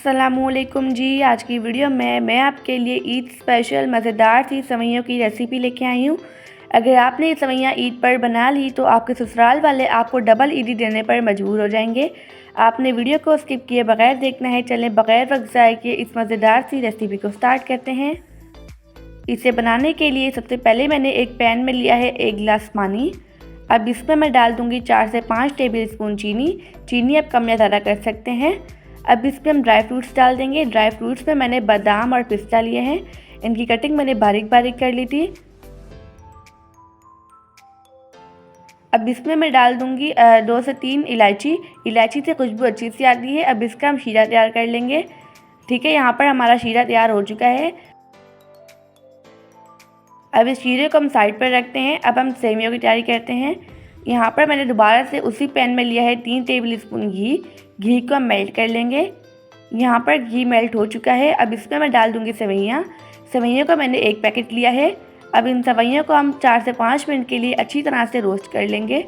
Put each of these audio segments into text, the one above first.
अस्सलामुअलैकुम जी। आज की वीडियो में मैं आपके लिए ईद स्पेशल मज़ेदार सी सेवइयों की रेसिपी लेके आई हूँ। अगर आपने ये सेवइयाँ ईद पर बना ली तो आपके ससुराल वाले आपको डबल ईदी देने पर मजबूर हो जाएंगे। आपने वीडियो को स्किप किए बगैर देखना है। चलें बगैर वक्त ज़ाय किए इस मज़ेदार सी रेसिपी को स्टार्ट करते हैं। इसे बनाने के लिए सबसे पहले मैंने एक पैन में लिया है 1 गिलास पानी। अब इसमें मैं डाल दूँगी 4 से 5 टेबल स्पून चीनी आप कम या ज़्यादा कर सकते हैं। अब इसमें हम ड्राई फ्रूट्स डाल देंगे। ड्राई फ्रूट्स में मैंने बादाम और पिस्ता लिए हैं। इनकी कटिंग मैंने बारीक बारीक कर ली थी। अब इसमें मैं डाल दूंगी 2 से 3 इलायची से खुशबू अच्छी सी आती है। अब इसका हम शीरा तैयार कर लेंगे। ठीक है, यहाँ पर हमारा शीरा तैयार हो चुका है। अब इस शीरे को हम साइड पर रखते हैं। अब हम सेवइयों की तैयारी करते हैं। यहाँ पर मैंने दोबारा से उसी पैन में लिया है 3 टेबल स्पून घी को हम मेल्ट कर लेंगे। यहाँ पर घी मेल्ट हो चुका है। अब इसमें मैं डाल दूँगी सेवइयाँ को मैंने 1 पैकेट लिया है। अब इन सेवइयों को हम 4 से 5 मिनट के लिए अच्छी तरह से रोस्ट कर लेंगे।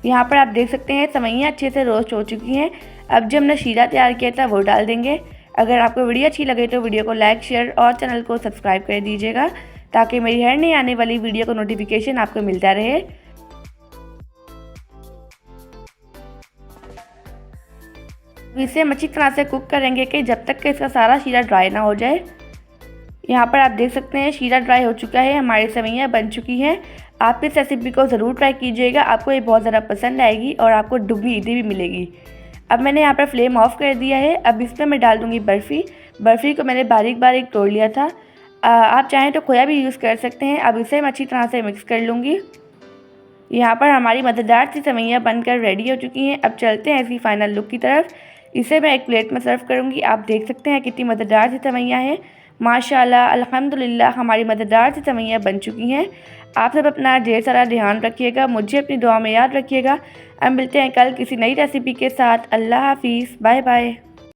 यहाँ पर आप देख सकते हैं सेवइयाँ अच्छे से रोस्ट हो चुकी हैं। अब जो हमने शीरा तैयार किया था वो डाल देंगे। अगर आपको वीडियो अच्छी लगे तो वीडियो को लाइक, शेयर और चैनल को सब्सक्राइब कर दीजिएगा ताकि मेरी हर नई आने वाली वीडियो को नोटिफिकेशन आपको मिलता रहे। इसे हम अच्छी तरह से कुक करेंगे कि जब तक कि इसका सारा शीरा ड्राई ना हो जाए। यहाँ पर आप देख सकते हैं शीरा ड्राई हो चुका है, हमारी सेवइयाँ बन चुकी हैं। आप इस रेसिपी को ज़रूर ट्राई कीजिएगा, आपको ये बहुत ज़्यादा पसंद आएगी और आपको दुगनी ईदी भी मिलेगी। अब मैंने यहाँ पर फ्लेम ऑफ कर दिया है। अब इसमें मैं डाल दूँगी बर्फ़ी को मैंने बारीक बारीक तोड़ लिया था। आप चाहें तो खोया भी यूज़ कर सकते हैं। अब इसे मैं अच्छी तरह से मिक्स कर लूँगी। यहाँ पर हमारी मज़ेदार सी सेवइयाँ बनकर रेडी हो चुकी हैं। अब चलते हैं इसकी फाइनल लुक की तरफ। इसे मैं एक प्लेट में सर्व करूँगी। आप देख सकते हैं कितनी मज़ेदार सी सेवइयाँ हैं। माशाल्लाह अल्हम्दुलिल्लाह हमारी मज़ेदार सी सेवइयाँ बन चुकी हैं। आप सब अपना ढेर सारा ध्यान रखिएगा, मुझे अपनी दुआ में याद रखिएगा। अब मिलते हैं कल किसी नई रेसिपी के साथ। अल्लाह हाफिज़, बाय बाय।